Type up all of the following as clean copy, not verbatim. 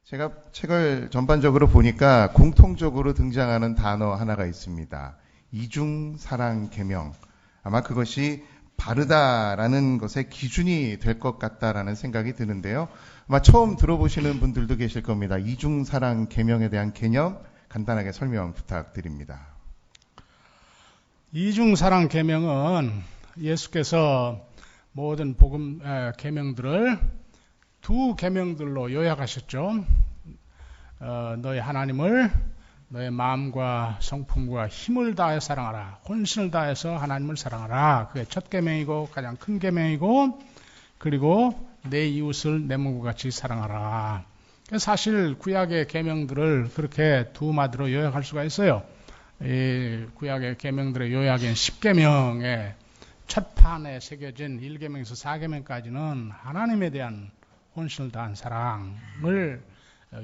제가 책을 전반적으로 보니까 공통적으로 등장하는 단어 하나가 있습니다. 이중 사랑 계명. 아마 그것이 바르다라는 것의 기준이 될 것 같다라는 생각이 드는데요. 아마 처음 들어보시는 분들도 계실 겁니다. 이중 사랑 계명에 대한 개념 간단하게 설명 부탁드립니다. 이중 사랑 계명은 예수께서 모든 복음 계명들을 두 계명들로 요약하셨죠. 너희 하나님을 너의 마음과 성품과 힘을 다해 사랑하라. 혼신을 다해서 하나님을 사랑하라. 그게 첫 계명이고 가장 큰 계명이고, 그리고 내 이웃을 내 몸과 같이 사랑하라. 사실 구약의 계명들을 그렇게 두 마디로 요약할 수가 있어요. 이 구약의 계명들의 요약인 10계명의 첫 판에 새겨진 1계명에서 4계명까지는 하나님에 대한 혼신을 다한 사랑을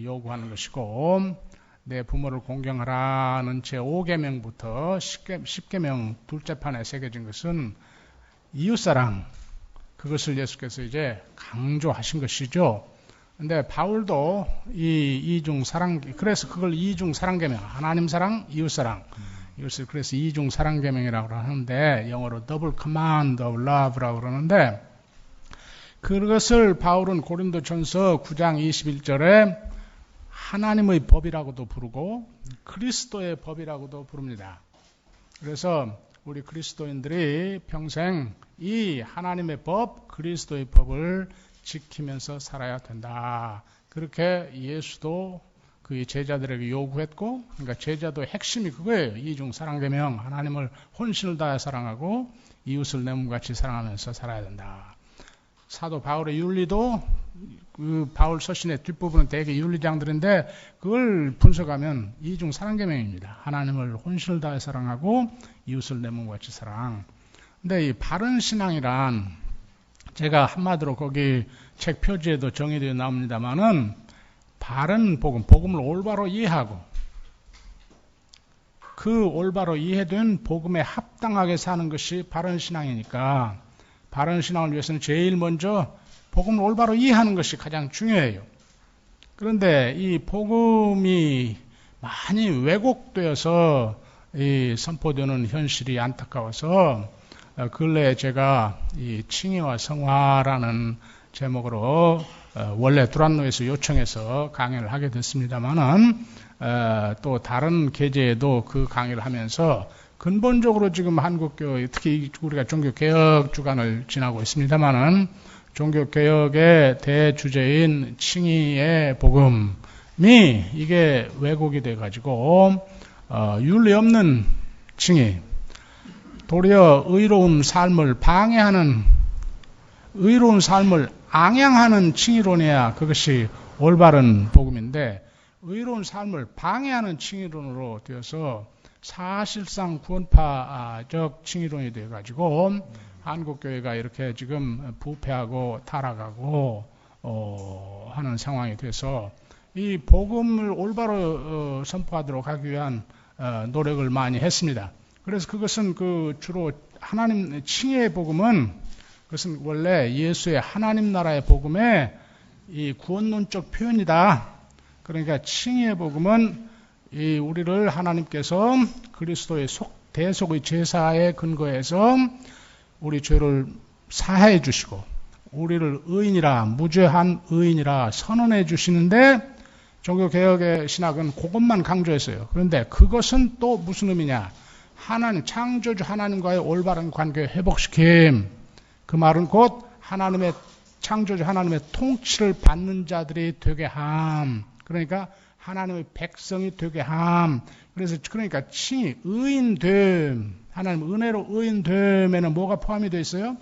요구하는 것이고, 내 부모를 공경하라는 제5계명부터 10계명 둘째 판에 새겨진 것은 이웃사랑, 그것을 예수께서 이제 강조하신 것이죠. 근데 바울도 이 이중 사랑, 그래서 그걸 이중 사랑 계명, 하나님 사랑, 이웃 사랑, 이것을 그래서 이중 사랑 계명이라고 하는데, 영어로 double command of love라고 그러는데, 그것을 바울은 고린도전서 9장 21절에 하나님의 법이라고도 부르고 그리스도의 법이라고도 부릅니다. 그래서 우리 그리스도인들이 평생 이 하나님의 법, 그리스도의 법을 지키면서 살아야 된다. 그렇게 예수도 그 제자들에게 요구했고, 그러니까 제자도의 핵심이 그거예요. 이중 사랑 계명, 하나님을 혼신을 다해 사랑하고 이웃을 내 몸같이 사랑하면서 살아야 된다. 사도 바울의 윤리도 그 바울 서신의 뒷부분은 대개 윤리장들인데, 그걸 분석하면 이중 사랑 계명입니다. 하나님을 혼신을 다해 사랑하고 이웃을 내 몸과 같이 사랑. 근데 이 바른 신앙이란, 제가 한마디로 거기 책 표지에도 정의되어 나옵니다만은, 바른 복음, 복음을 올바로 이해하고 그 올바로 이해된 복음에 합당하게 사는 것이 바른 신앙이니까, 바른 신앙을 위해서는 제일 먼저 복음을 올바로 이해하는 것이 가장 중요해요. 그런데 이 복음이 많이 왜곡되어서 선포되는 현실이 안타까워서, 근래에 제가 이 칭의와 성화라는 제목으로 원래 두란노에서 요청해서 강연을 하게 됐습니다만은, 또 다른 계제에도 그 강의를 하면서 근본적으로 지금 한국교회, 특히 우리가 종교개혁 주간을 지나고 있습니다만은, 종교개혁의 대주제인 칭의의 복음이 이게 왜곡이 돼가지고, 윤리 없는 칭의, 도리어 의로운 삶을 방해하는, 의로운 삶을 앙양하는 칭의론이야 그것이 올바른 복음인데, 의로운 삶을 방해하는 칭의론으로 되어서 사실상 구원파적 칭의론이 되어가지고 한국교회가 이렇게 지금 부패하고 타락하고 하는 상황이 돼서, 이 복음을 올바로 선포하도록 하기 위한 노력을 많이 했습니다. 그래서 그것은 주로 하나님 칭의의 복음은, 그것은 원래 예수의 하나님 나라의 복음의 이 구원론적 표현이다. 그러니까 칭의의 복음은 우리를 하나님께서 그리스도의 대속의 제사에 근거해서 우리 죄를 사하해 주시고 우리를 의인이라, 무죄한 의인이라 선언해 주시는데, 종교개혁의 신학은 그것만 강조했어요. 그런데 그것은 또 무슨 의미냐? 하나님, 창조주 하나님과의 올바른 관계 회복시킴. 그 말은 곧 하나님의, 창조주 하나님의 통치를 받는 자들이 되게 함. 그러니까 하나님의 백성이 되게 함. 그러니까 칭의, 의인됨, 하나님 은혜로 의인됨에는 뭐가 포함이 되어 있어요?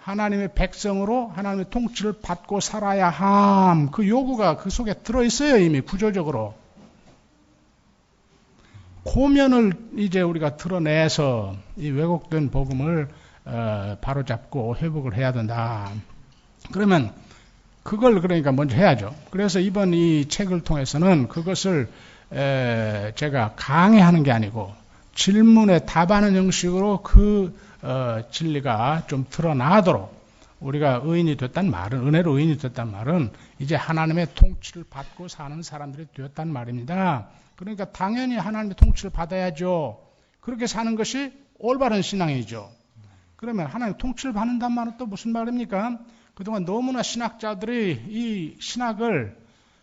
하나님의 백성으로 하나님의 통치를 받고 살아야 함. 그 요구가 그 속에 들어있어요. 이미 구조적으로. 고면을 이제 우리가 드러내서 이 왜곡된 복음을 바로잡고 회복을 해야 된다. 그러면 그걸 그러니까 먼저 해야죠. 그래서 이번 이 책을 통해서는 그것을 제가 강의하는 게 아니고 질문에 답하는 형식으로 그 진리가 좀 드러나도록 우리가 의인이 됐단 말은, 은혜로 의인이 됐단 말은 이제 하나님의 통치를 받고 사는 사람들이 되었단 말입니다. 그러니까 당연히 하나님의 통치를 받아야죠. 그렇게 사는 것이 올바른 신앙이죠. 그러면 하나님 통치를 받는단 말은 또 무슨 말입니까? 그동안 너무나 신학자들이 이 신학을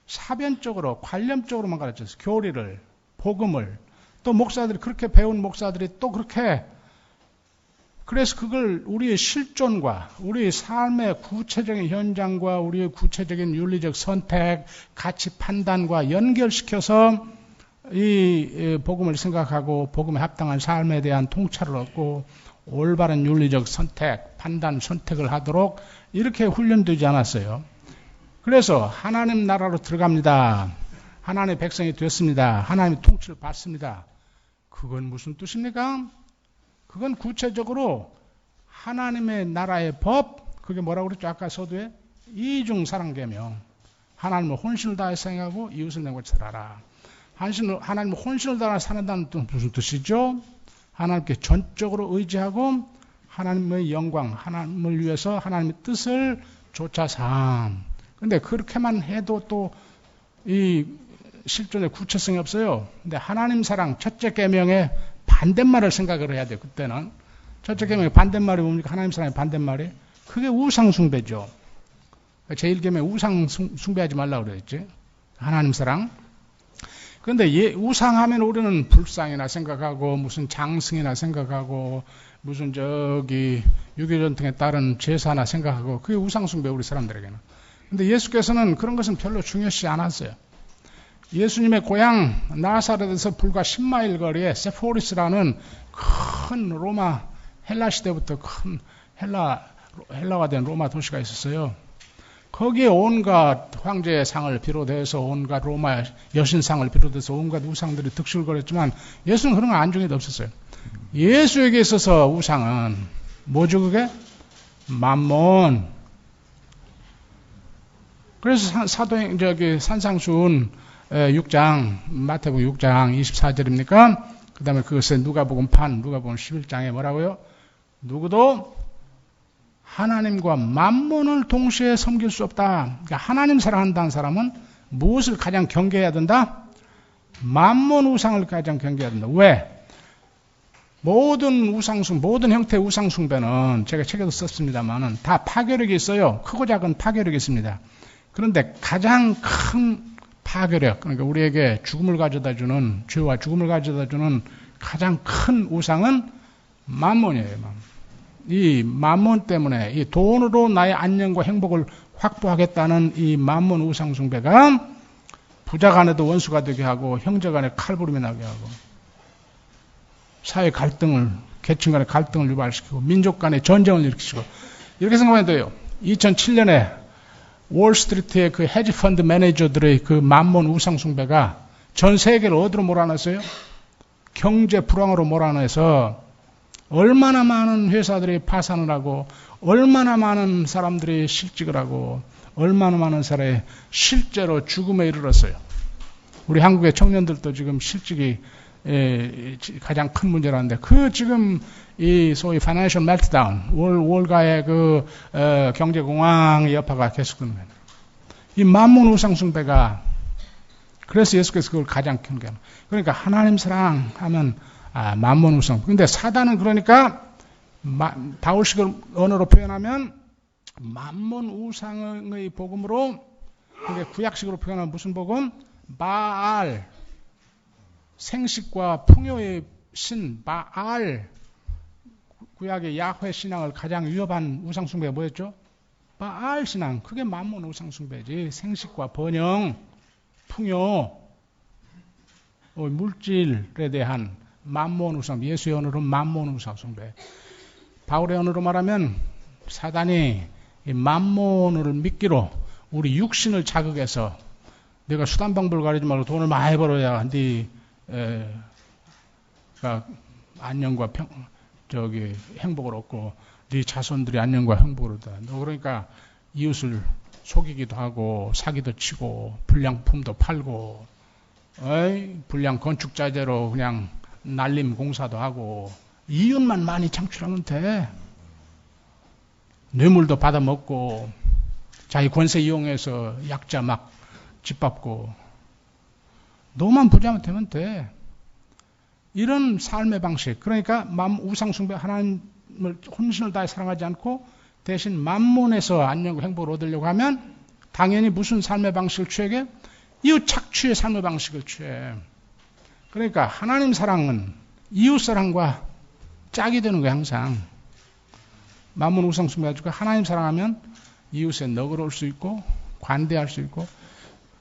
사변적으로, 관념적으로만 가르쳤어요. 교리를, 복음을. 또 목사들이, 그렇게 배운 목사들이 또 그렇게, 그래서 그걸 우리의 실존과 우리의 삶의 구체적인 현장과 우리의 구체적인 윤리적 선택, 가치 판단과 연결시켜서 이 복음을 생각하고 복음에 합당한 삶에 대한 통찰을 얻고 올바른 윤리적 선택, 판단, 선택을 하도록 이렇게 훈련되지 않았어요. 그래서 하나님 나라로 들어갑니다. 하나님의 백성이 됐습니다. 하나님의 통치를 받습니다. 그건 무슨 뜻입니까? 그건 구체적으로 하나님의 나라의 법, 그게 뭐라고 그랬죠? 아까 서두에 이중사랑계명. 하나님을 혼신을 다해 생각하고 이웃을 내 것처럼 살아라. 하나님을 혼신을 다해 산다는 뜻은 무슨 뜻이죠? 하나님께 전적으로 의지하고 하나님의 영광, 하나님을 위해서 하나님의 뜻을 쫓아 삶. 근데 그렇게만 해도 또 이 실존의 구체성이 없어요. 근데 하나님 사랑 첫째 계명의 반대말을 생각을 해야 돼요. 그때는 첫째 계명의 반대말이 뭡니까? 하나님 사랑의 반대말이 그게 우상 숭배죠. 제1계명에 우상 숭배하지 말라고 그랬지. 하나님 사랑. 그런데 우상하면 우리는 불상이나 생각하고 무슨 장승이나 생각하고 무슨 유교전통에 따른 제사나 생각하고 그게 우상 숭배 우리 사람들에게는. 근데 예수께서는 그런 것은 별로 중요시 않았어요. 예수님의 고향 나사렛에서 불과 10마일 거리에 세포리스라는 큰 로마 헬라 시대부터 큰 헬라화된 로마 도시가 있었어요. 거기에 온갖 황제의 상을 비롯해서 온갖 로마 여신상을 비롯해서 온갖 우상들이 득실을 거렸지만 예수는 그런 거 안중에도 없었어요. 예수에게 있어서 우상은 뭐죠 그게? 만몬. 그래서 산상수훈 6장, 마태복음 6장 24절입니까? 그 다음에 그것에 누가복음 11장에 뭐라고요? 누구도 하나님과 만몬을 동시에 섬길 수 없다. 그러니까 하나님 사랑한다는 사람은 무엇을 가장 경계해야 된다? 만몬 우상을 가장 경계해야 된다. 왜? 모든 형태의 우상숭배는 제가 책에도 썼습니다만은 다 파괴력이 있어요. 크고 작은 파괴력이 있습니다. 그런데 가장 큰 파괴력, 그러니까 우리에게 죽음을 가져다주는, 죄와 죽음을 가져다주는 가장 큰 우상은 만몬이에요. 이 만몬 때문에 이 돈으로 나의 안녕과 행복을 확보하겠다는 이 만몬 우상 숭배가 부자 간에도 원수가 되게 하고 형제 간에 칼부림이 나게 하고 사회 갈등을, 계층 간의 갈등을 유발시키고 민족 간의 전쟁을 일으키고 이렇게 생각하면 돼요. 2007년에 월스트리트의 그 헤지펀드 매니저들의 그 만몬 우상 숭배가 전 세계를 어디로 몰아넣었어요? 경제 불황으로 몰아넣어서 얼마나 많은 회사들이 파산을 하고 얼마나 많은 사람들이 실직을 하고 얼마나 많은 사람이 실제로 죽음에 이르렀어요. 우리 한국의 청년들도 지금 실직이 가장 큰 문제라는데 그 지금 이 소위 파이낸셜 멜트다운 월가의 그 경제 공황의 여파가 계속되는 거예요. 이 만몬 우상 숭배가 그래서 예수께서 그걸 가장 경계하는. 그러니까 하나님 사랑하면 만몬 우상. 근데 사단은 그러니까 바울식 언어로 표현하면 만몬 우상의 복음으로 그게 구약식으로 표현하면 무슨 복음? 바알 생식과 풍요의 신 바알 구약의 야훼 신앙을 가장 위협한 우상 숭배가 뭐였죠? 바알 신앙. 그게 만몬 우상 숭배지. 생식과 번영, 풍요, 물질에 대한 만몬 우상. 예수의 언어로 만몬 우상 숭배. 바울의 언어로 말하면 사단이 이 만몬을 미끼로 우리 육신을 자극해서 내가 수단방법을 가리지 말고 돈을 많이 벌어야 안녕과 행복을 얻고 네 자손들이 안녕과 행복을 얻다. 너 그러니까 이웃을 속이기도 하고 사기도 치고 불량품도 팔고 불량 건축자재로 그냥 날림 공사도 하고 이윤만 많이 창출하면 돼. 뇌물도 받아먹고 자기 권세 이용해서 약자 막 짓밟고 너만 부자면 되면 돼. 이런 삶의 방식. 그러니까 우상숭배 하나님을 혼신을 다해 사랑하지 않고 대신 만몬에서 안녕과 행복을 얻으려고 하면 당연히 무슨 삶의 방식을 취하게? 이웃 착취의 삶의 방식을 취해. 그러니까 하나님 사랑은 이웃 사랑과 짝이 되는 거야 항상. 만몬 우상숭배 가지고 하나님 사랑하면 이웃에 너그러울 수 있고 관대할 수 있고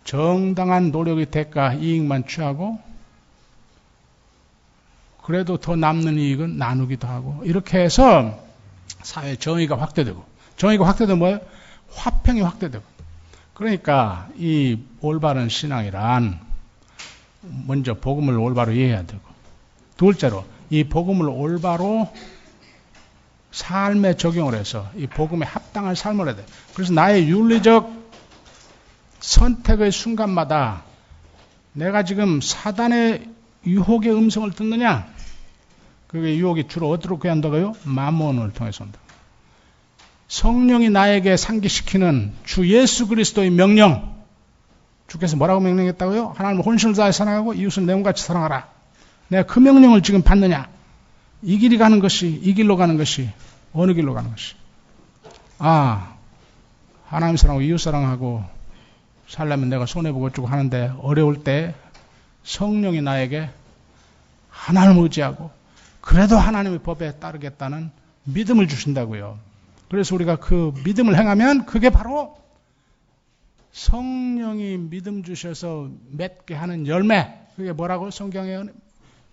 정당한 노력의 대가 이익만 취하고 그래도 더 남는 이익은 나누기도 하고 이렇게 해서 사회 정의가 확대되고 정의가 확대되면 뭐예요? 화평이 확대되고 그러니까 이 올바른 신앙이란 먼저 복음을 올바로 이해해야 되고 둘째로 이 복음을 올바로 삶에 적용을 해서 이 복음에 합당한 삶을 해야 돼. 그래서 나의 윤리적 선택의 순간마다 내가 지금 사단의 유혹의 음성을 듣느냐? 그게 유혹이 주로 어디로 구한다고요? 마몬을 통해서 온다. 성령이 나에게 상기시키는 주 예수 그리스도의 명령. 주께서 뭐라고 명령했다고요? 하나님을 혼신을 다해 사랑하고 이웃을 내 몸같이 사랑하라. 내가 그 명령을 지금 받느냐? 이 길이 가는 것이, 이 길로 가는 것이, 어느 길로 가는 것이. 하나님 사랑하고 이웃 사랑하고 살려면 내가 손해보고 어쩌고 하는데 어려울 때 성령이 나에게 하나님을 의지하고 그래도 하나님의 법에 따르겠다는 믿음을 주신다고요. 그래서 우리가 그 믿음을 행하면 그게 바로 성령이 믿음 주셔서 맺게 하는 열매. 그게 뭐라고 성경에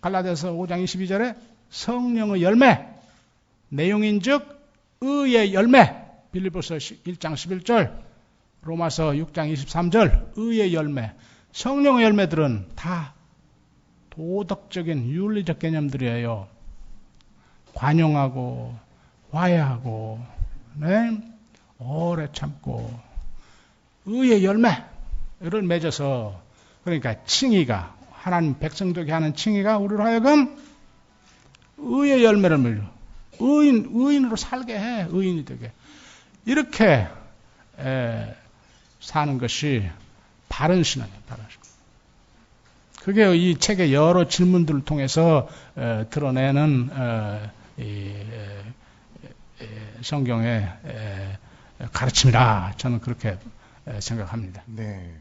갈라디아서 5장 22절에 성령의 열매. 내용인즉 의의 열매. 빌립보서 1장 11절. 로마서 6장 23절. 의의 열매. 성령의 열매들은 다 도덕적인 윤리적 개념들이에요. 관용하고 화해하고 오래 참고 의의 열매를 맺어서 그러니까 칭의가 하나님 백성되게 하는 칭의가 우리로 하여금 의의 열매를 맺어 의인으로 살게 해. 의인이 되게 이렇게 사는 것이 바른 신앙이에요. 바른 신앙. 그게 이 책의 여러 질문들을 통해서 드러내는 성경의 가르침이라 저는 그렇게 생각합니다. 네.